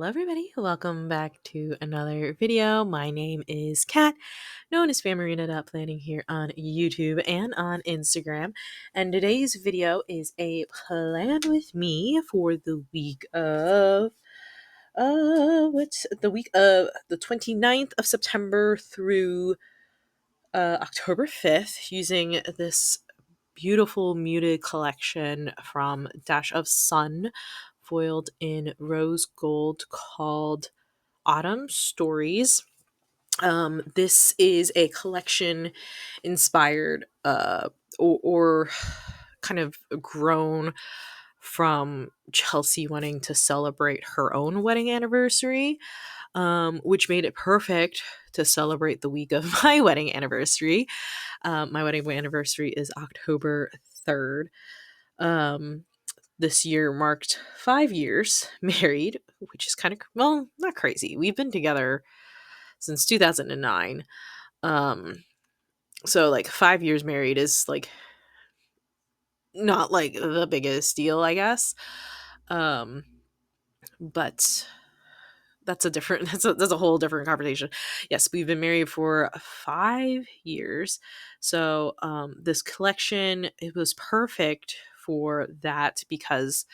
everybody. Welcome back to another video. My name is Kat, known as phamerina.planning here on YouTube and on Instagram. And today's video is a plan with me for the week of what's the week of the 29th of September through October 5th, using this beautiful muted collection from Dash of Sun, foiled in rose gold, called Autumn Stories. This is a collection inspired or kind of grown from Chelsea wanting to celebrate her own wedding anniversary, which made it perfect to celebrate the week of my wedding anniversary. My wedding anniversary is October 3rd. This year marked 5 years married, which is kind of, well, not crazy. We've been together since 2009. So like 5 years married is like not like the biggest deal, I guess. But that's a different that's a whole different conversation. Yes, we've been married for 5 years. So this collection, it was perfect for that because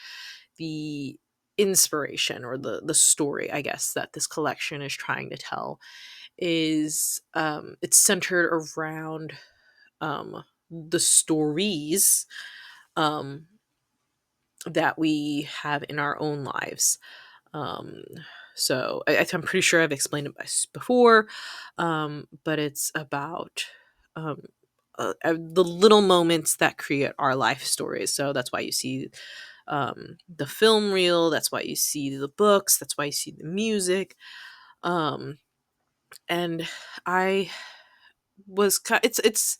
the inspiration, or the story, I guess, that this collection is trying to tell is it's centered around the stories um that we have in our own lives. um so I'm pretty sure I've explained it before, but it's about um the little moments that create our life stories. So that's why you see the film reel, that's why you see the books, that's why you see the music. And I it's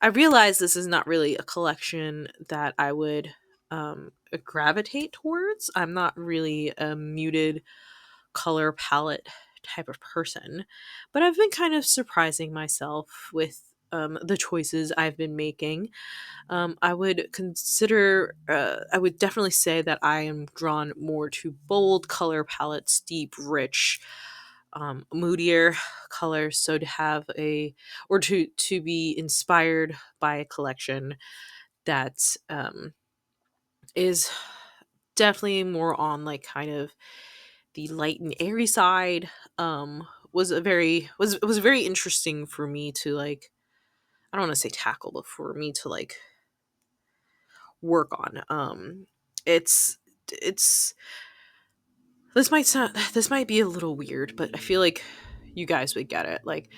I realize this is not really a collection that I would gravitate towards. I'm not really a muted color palette type of person, but I've been kind of surprising myself with the choices I've been making. I would definitely say that I am drawn more to bold color palettes, deep, rich, moodier colors. So to have to be inspired by a collection that is definitely more on like kind of the light and airy side, was very interesting for me to like, I don't want to say tackle, but for me to like work on. It's it's this might be a little weird, but I feel like you guys would get it. Like,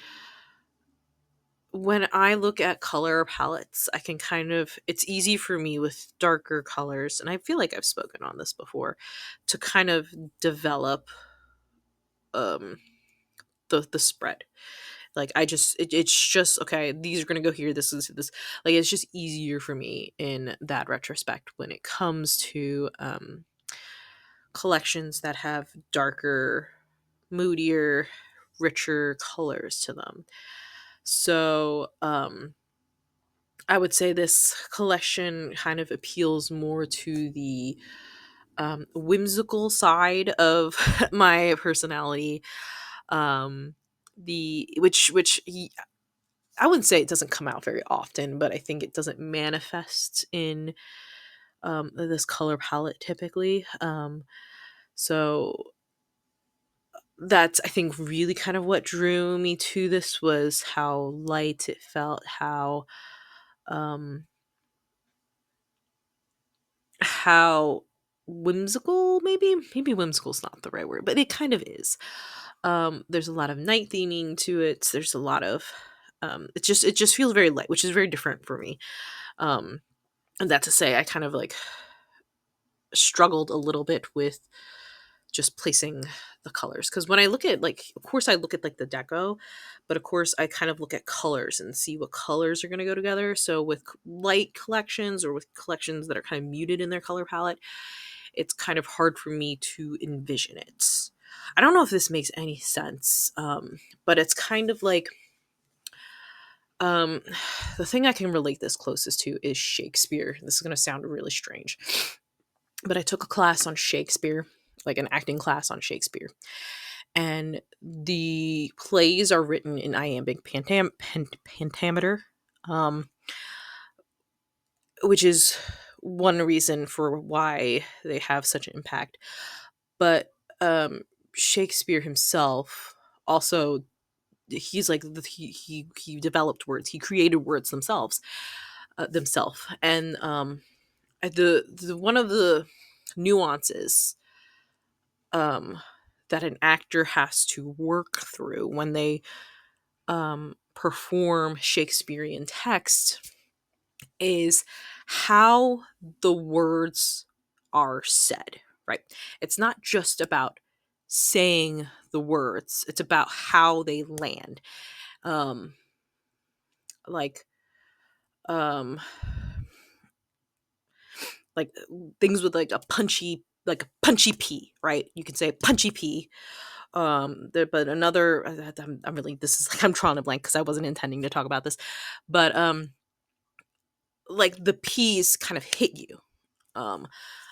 when I look at color palettes, I can kind of, it's easy for me with darker colors, and I feel like I've spoken on this before, to kind of develop um the spread. Like, it's just okay, these are going to go here, this is this. Like, it's just easier for me in that retrospect when it comes to collections that have darker, moodier, richer colors to them. So I would say this collection kind of appeals more to the whimsical side of my personality. The which I wouldn't say it doesn't come out very often, but I think it doesn't manifest in this color palette typically. So that's, I think, really kind of what drew me to this, was how light it felt, um how whimsical, maybe whimsical's not the right word, but it kind of is. There's a lot of night theming to it. There's a lot of it just feels very light, which is very different for me. um and that to say, I kind of like struggled a little bit with just placing the colors, because when I look at, like, of course I look at like the deco, but of course I kind of look at colors and see what colors are going to go together. So with light collections, or with collections that are kind of muted in their color palette, it's kind of hard for me to envision it. I don't know if this makes any sense, but it's kind of like, um, the thing I can relate this closest to is Shakespeare. This is going to sound really strange, but I took a class on Shakespeare like an acting class on Shakespeare. And the plays are written in iambic pentameter, um, which is one reason for why they have such an impact. But Shakespeare himself also, he's like he developed words, he created words themselves, and the one of the nuances um that an actor has to work through when they perform Shakespearean text is how the words are said, right? It's not just about saying the words, it's about how they land. Um, like, um, like things with like a punchy P, right? You can say punchy P. But another, I'm really, this is like, I'm drawing a blank because I wasn't intending to talk about this, but like the P's kind of hit you. Um,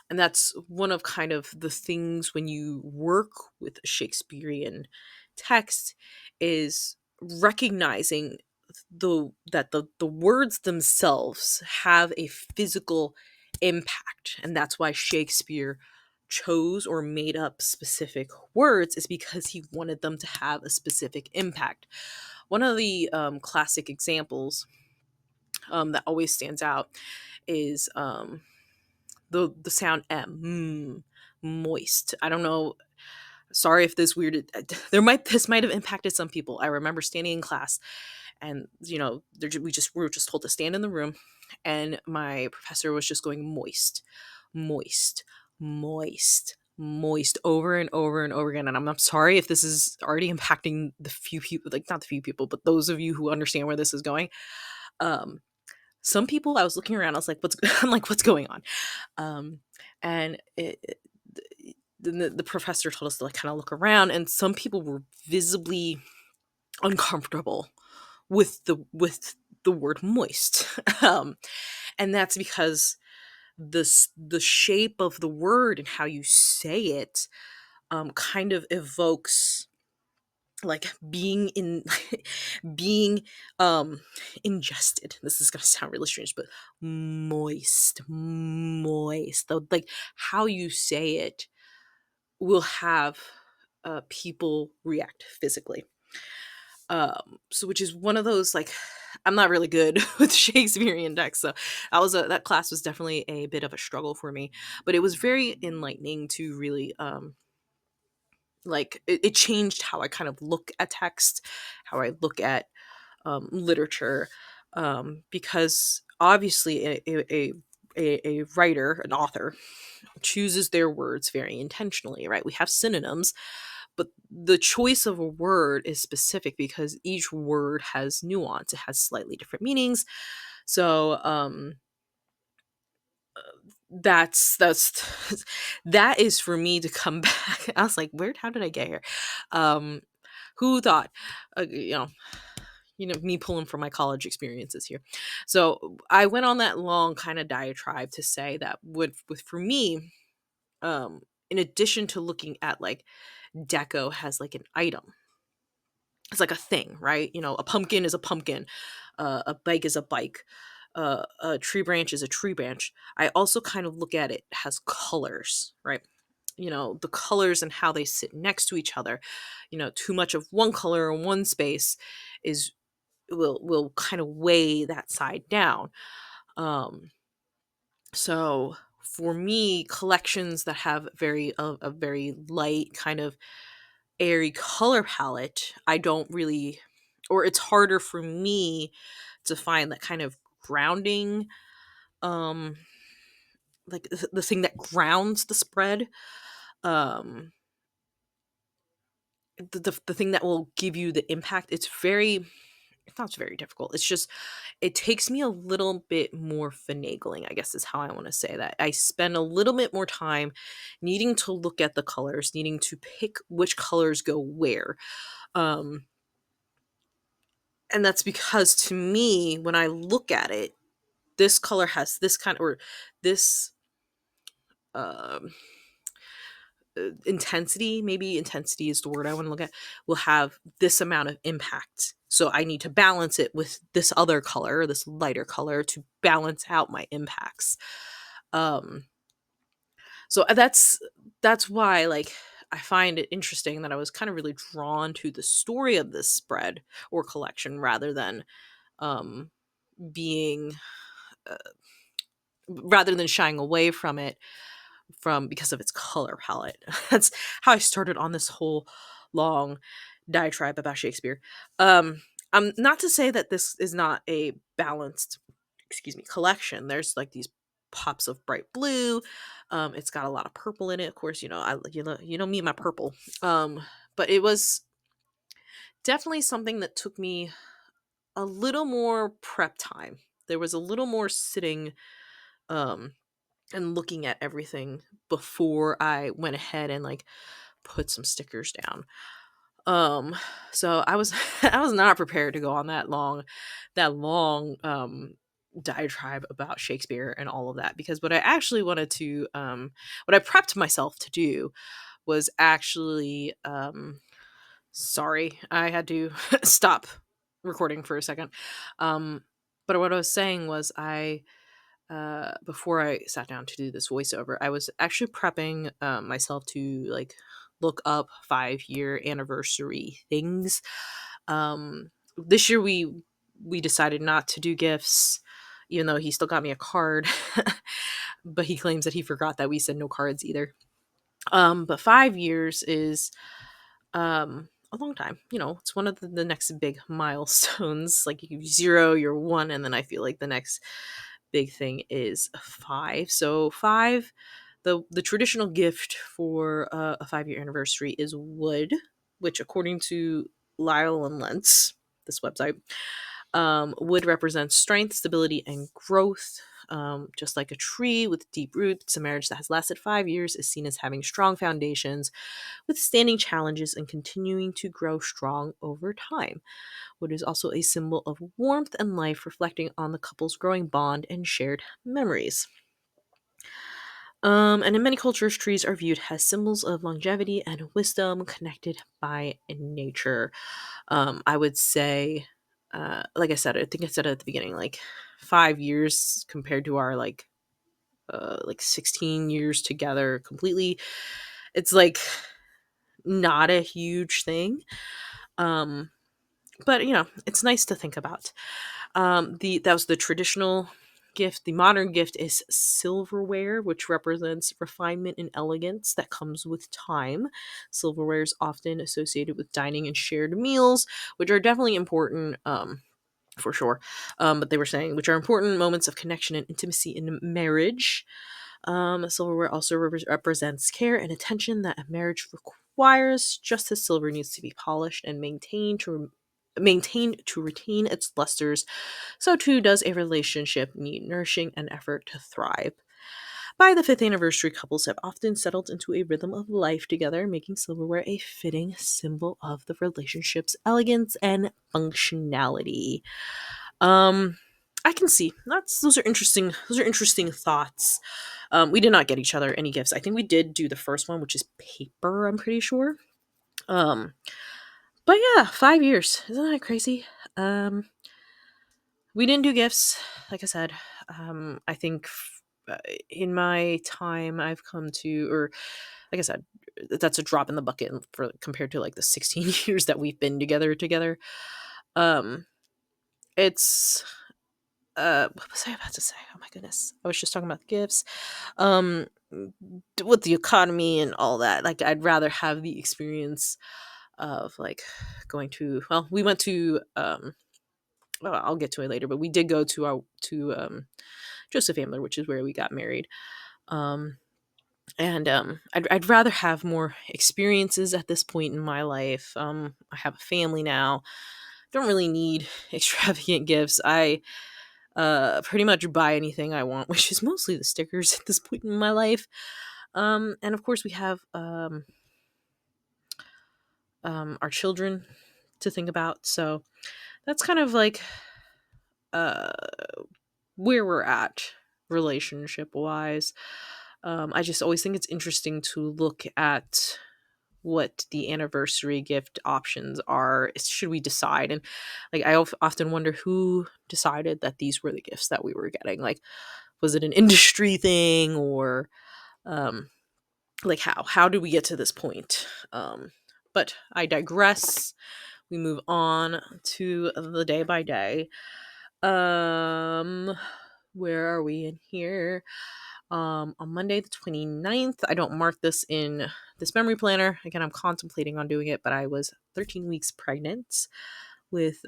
and that's one of kind of the things when you work with a Shakespearean text is recognizing the words themselves have a physical impact, and that's why Shakespeare chose or made up specific words, is because he wanted them to have a specific impact. One of the classic examples that always stands out is the sound M, moist. I don't know. Sorry if this might have impacted some people. I remember standing in class, and we were just told to stand in the room, and my professor was just going moist, moist, moist, moist over and over and over again. And I'm sorry if this is already impacting the few people, like not the few people, but those of you who understand where this is going. Um, some people, I was looking around, I was like, I'm like, what's going on? Um, and the professor told us to like kind of look around, and some people were visibly uncomfortable with the word moist. And that's because the shape of the word and how you say it kind of evokes like being in being ingested. This is gonna sound really strange, but moist, like how you say it will have people react physically. So which is one of those, like, I'm not really good with Shakespearean text, so that class was definitely a bit of a struggle for me, but it was very enlightening to really like it changed how I kind of look at text, how I look at literature, because obviously a writer, an author, chooses their words very intentionally, right? We have synonyms, but the choice of a word is specific because each word has nuance. It has slightly different meanings. So that's that is for me to come back. I was like, where? How did I get here? Um, who thought? You know, me pulling from my college experiences here. So I went on that long kind of diatribe to say that with for me, in addition to looking at like deco has like an item, it's like a thing, right? A pumpkin is a pumpkin, a bike is a bike, a tree branch is a tree branch. I also kind of look at it as colors, right? The colors and how they sit next to each other. Too much of one color in one space is will kind of weigh that side down. Um, so for me, collections that have a very light kind of airy color palette, I don't really, or it's harder for me to find that kind of grounding, um, like the thing that grounds the spread, um, the thing that will give you the impact. It's not very difficult. It's just, it takes me a little bit more finagling, I guess is how I want to say that. I spend a little bit more time needing to look at the colors, needing to pick which colors go where. Um, and that's because to me, when I look at it, this color has this kind of, or this um intensity, maybe intensity is the word I want to look at, will have this amount of impact. So I need to balance it with this other color, this lighter color, to balance out my impacts. Um, so that's why, like, I find it interesting that I was kind of really drawn to the story of this spread or collection rather than um, being uh, rather than shying away from it from because of its color palette. That's how I started on this whole long diatribe about Shakespeare. Um, not to say that this is not a balanced, excuse me, collection. There's like these pops of bright blue. It's got a lot of purple in it. Of course, you know me, my purple. But it was definitely something that took me a little more prep time. There was a little more sitting um and looking at everything before I went ahead and like put some stickers down. Um so I was I was not prepared to go on that long diatribe about Shakespeare and all of that, because what I actually wanted to what I prepped myself to do was actually sorry, I had to stop recording for a second. But what I was saying was before I sat down to do this voiceover, I was actually prepping myself to like look up 5-year anniversary things. This year we decided not to do gifts, even though he still got me a card, but he claims that he forgot that we said no cards either. But 5 years is a long time. It's one of the next big milestones. Like you 0, you're 1, and then I feel like the next big thing is 5. So 5, the traditional gift for a 5-year anniversary is wood, which according to Lyle and Lentz, this website, wood represents strength, stability, and growth. Just like a tree with deep roots, a marriage that has lasted 5 years is seen as having strong foundations, withstanding challenges and continuing to grow strong over time. Wood is also a symbol of warmth and life, reflecting on the couple's growing bond and shared memories. And in many cultures, trees are viewed as symbols of longevity and wisdom connected by nature. I would say, like I said, I think I said it at the beginning, like 5 years compared to our like 16 years together completely. It's like not a huge thing. Um, but it's nice to think about. The That was the traditional gift. The modern gift is silverware, which represents refinement and elegance that comes with time. Silverware is often associated with dining and shared meals, which are definitely important. For sure. But they were saying, which are important moments of connection and intimacy in marriage. Silverware also represents care and attention that a marriage requires, just as silver needs to be polished and maintained to retain its lusters, so too does a relationship need nourishing and effort to thrive. By the 5th anniversary, couples have often settled into a rhythm of life together, making silverware a fitting symbol of the relationship's elegance and functionality. Um, I can see those are interesting. Those are interesting thoughts. We did not get each other any gifts. I think we did do the first one, which is paper. I'm pretty sure. Um, but yeah, 5 years. Isn't that crazy? Um, we didn't do gifts, like I said. I think in my time, I've come to, or like I said, that's a drop in the bucket for compared to like the 16 years that we've been together. Um, it's what was I about to say? Oh my goodness, I was just talking about gifts. Um, with the economy and all that, like I'd rather have the experience of like going to. Well, we went to. Well, I'll get to it later, but we did go to Joseph Ambler, which is where we got married. Um, and I'd rather have more experiences at this point in my life. I have a family now. Don't really need extravagant gifts. I pretty much buy anything I want, which is mostly the stickers at this point in my life. And of course we have our children to think about. So that's kind of like uh where we're at relationship wise. I just always think it's interesting to look at what the anniversary gift options are. Should we decide? And like, I often wonder who decided that these were the gifts that we were getting. Like, was it an industry thing, or um, like how did we get to this point? But I digress. We move on to the day by day. Um, where are we in here? On Monday the 29th, I don't mark this in this memory planner. Again, I'm contemplating on doing it, but I was 13 weeks pregnant with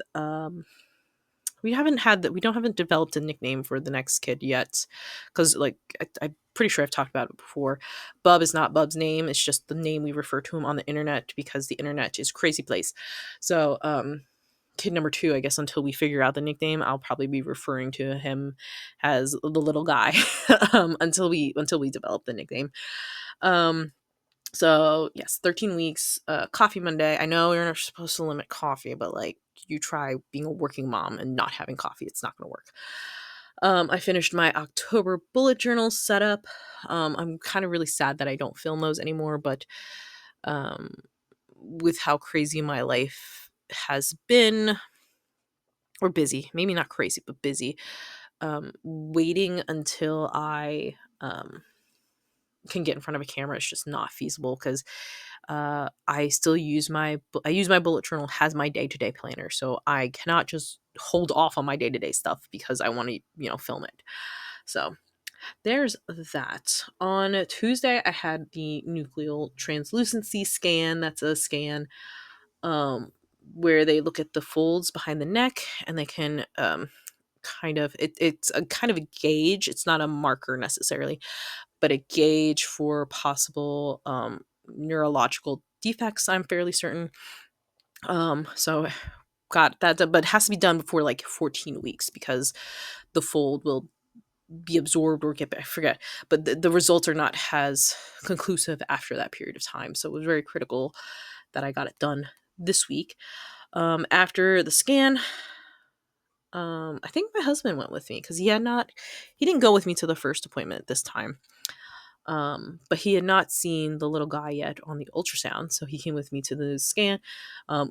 we haven't developed a nickname for the next kid yet, because like I'm pretty sure I've talked about it before. Bub is not Bub's name. It's just the name we refer to him on the internet, because the internet is a crazy place. So kid number two, I guess, until we figure out the nickname, I'll probably be referring to him as the little guy until we develop the nickname. Um, so yes, 13 weeks. Coffee Monday. I know you're not supposed to limit coffee, but like, you try being a working mom and not having coffee, it's not going to work. I finished my October bullet journal setup. I'm kind of really sad that I don't film those anymore, but um, with how crazy my life has been, or busy, maybe not crazy, but busy, waiting until I can get in front of a camera is just not feasible, because I use my bullet journal as my day-to-day planner, so I cannot just hold off on my day-to-day stuff because I want to film it. So there's that. On Tuesday, I had the nucleal translucency scan. That's a scan um, where they look at the folds behind the neck, and they can it's a kind of a gauge. It's not a marker necessarily, but a gauge for possible neurological defects, I'm fairly certain. So got that, but it has to be done before like 14 weeks, because the fold will be absorbed or get back, I forget, but the results are not as conclusive after that period of time. So it was very critical that I got it done this week. After the scan, I think my husband went with me, because he didn't go with me to the first appointment this time. But he had not seen the little guy yet on the ultrasound, so he came with me to the scan.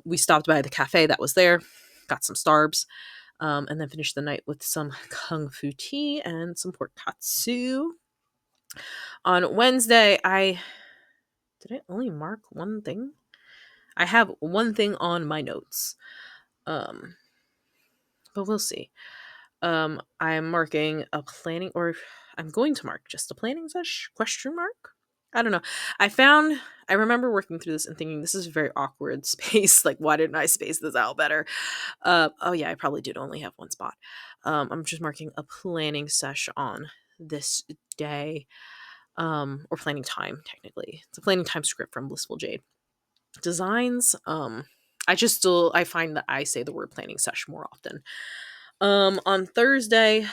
We stopped by the cafe that was there, got some Starbs, and then finished the night with some kung fu tea and some pork katsu. On Wednesday, I did I only mark one thing? I have one thing on my notes, um, but we'll see. I'm marking a planning, or I'm going to mark just a planning sesh? Question mark? I don't know. I remember working through this and thinking, this is a very awkward space. Like, why didn't I space this out better? Oh yeah, I probably did only have one spot. I'm just marking a planning sesh on this day, or planning time, technically. It's a planning time script from Blissful Jade. Designs, I find that I say the word planning sesh more often. On Thursday,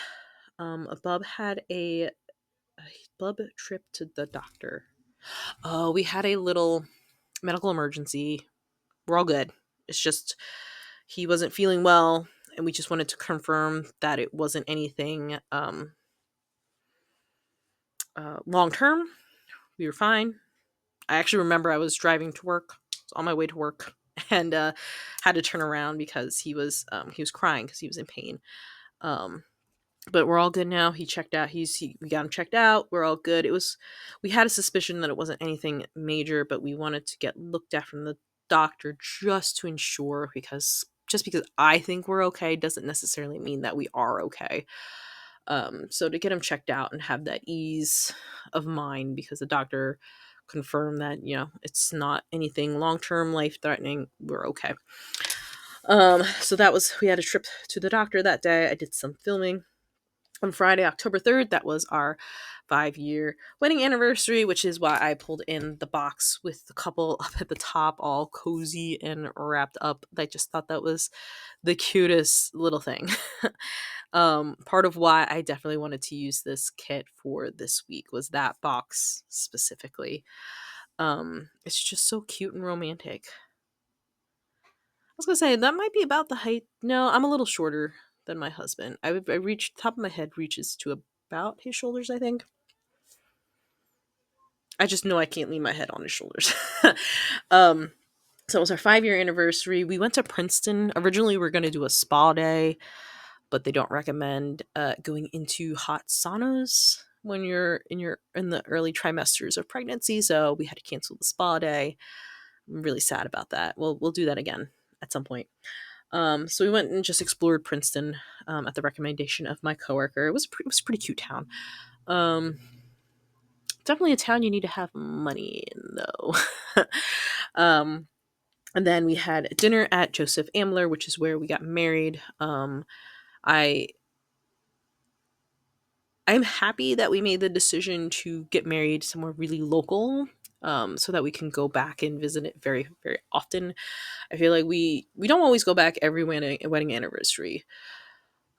Bub had a Bub trip to the doctor. Oh, we had a little medical emergency. We're all good. It's just he wasn't feeling well, and we just wanted to confirm that it wasn't anything long term. We were fine. I actually remember I was driving to work, on my way to work, and had to turn around because he was crying because he was in pain. But we're all good now. He checked out. We got him checked out. We're all good. We had a suspicion that it wasn't anything major, but we wanted to get looked at from the doctor just to ensure, because just because I think we're okay doesn't necessarily mean that we are okay. So to get him checked out and have that ease of mind, because the doctor confirmed that it's not anything long term, life threatening, we're okay. So we had a trip to the doctor that day. I did some filming. On Friday, October 3rd, that was our 5-year wedding anniversary, which is why I pulled in the box with the couple up at the top, all cozy and wrapped up. I just thought that was the cutest little thing. Part of why I definitely wanted to use this kit for this week was that box specifically. It's just so cute and romantic. I was gonna say that might be about the height. No, I'm a little shorter than my husband. I reach top of my head reaches to about his shoulders, I think. I just know I can't lean my head on his shoulders. um, so it was our 5-year anniversary. We went to Princeton. Originally, we were going to do a spa day, but they don't recommend going into hot saunas when you're in the early trimesters of pregnancy. So we had to cancel the spa day. I'm really sad about that. We'll do that again at some point. So we went and just explored Princeton at the recommendation of my coworker. It was a pretty cute town. Definitely a town you need to have money in, though. um, and then we had dinner at Joseph Ambler, which is where we got married. I I'm happy that we made the decision to get married somewhere really local, so that we can go back and visit it very, very often. I feel like we don't always go back every wedding anniversary.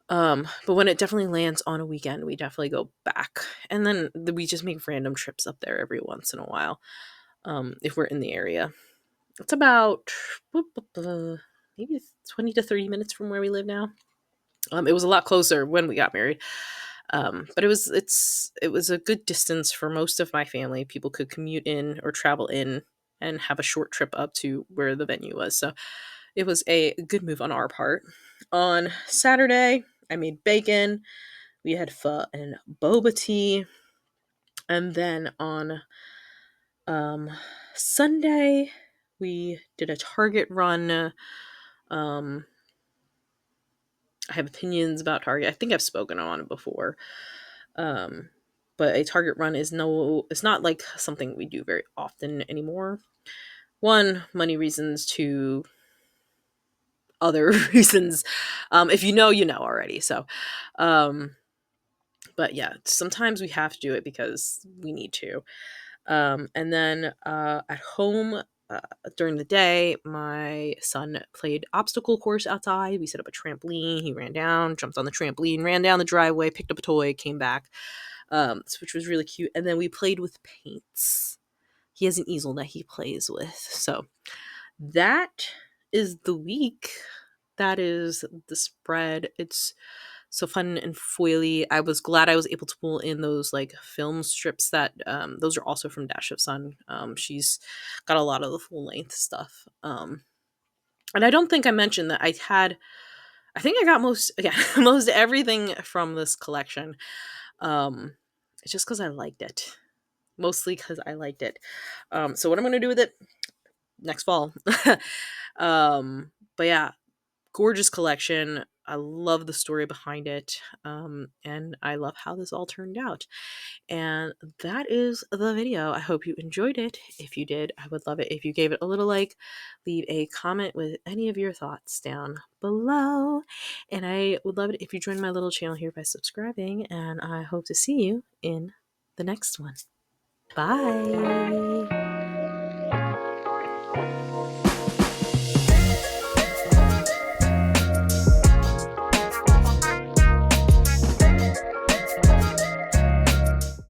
But when it definitely lands on a weekend, we definitely go back, and then we just make random trips up there every once in a while. If we're in the area, it's about maybe 20 to 30 minutes from where we live now. It was a lot closer when we got married. But it was a good distance for most of my family. People could commute in or travel in and have a short trip up to where the venue was. So it was a good move on our part. On Saturday, I made bacon. We had pho and boba tea. And then on um, Sunday, we did a Target run. Um, I have opinions about Target. I think I've spoken on it before. Um, but a Target run it's not like something we do very often anymore. One, money reasons. Two, other reasons. If you know, you know already. So, um, but yeah, sometimes we have to do it because we need to. And then at home, during the day, my son played obstacle course outside. We set up a trampoline. He ran down, jumped on the trampoline, ran down the driveway, picked up a toy, came back, which was really cute. And then we played with paints. He has an easel that he plays with. So that is the week. That is the spread. It's so fun and foily. I was glad I was able to pull in those like film strips that those are also from Dash of Sun. She's got a lot of the full length stuff. And I don't think I mentioned that I think I got most again most everything from this collection. It's just because I liked it. Mostly because I liked it. So what I'm gonna do with it next fall. But yeah, gorgeous collection. I love the story behind it. And I love how this all turned out. And that is the video. I hope you enjoyed it. If you did, I would love it if you gave it a little like, leave a comment with any of your thoughts down below. And I would love it if you join my little channel here by subscribing. And I hope to see you in the next one. Bye.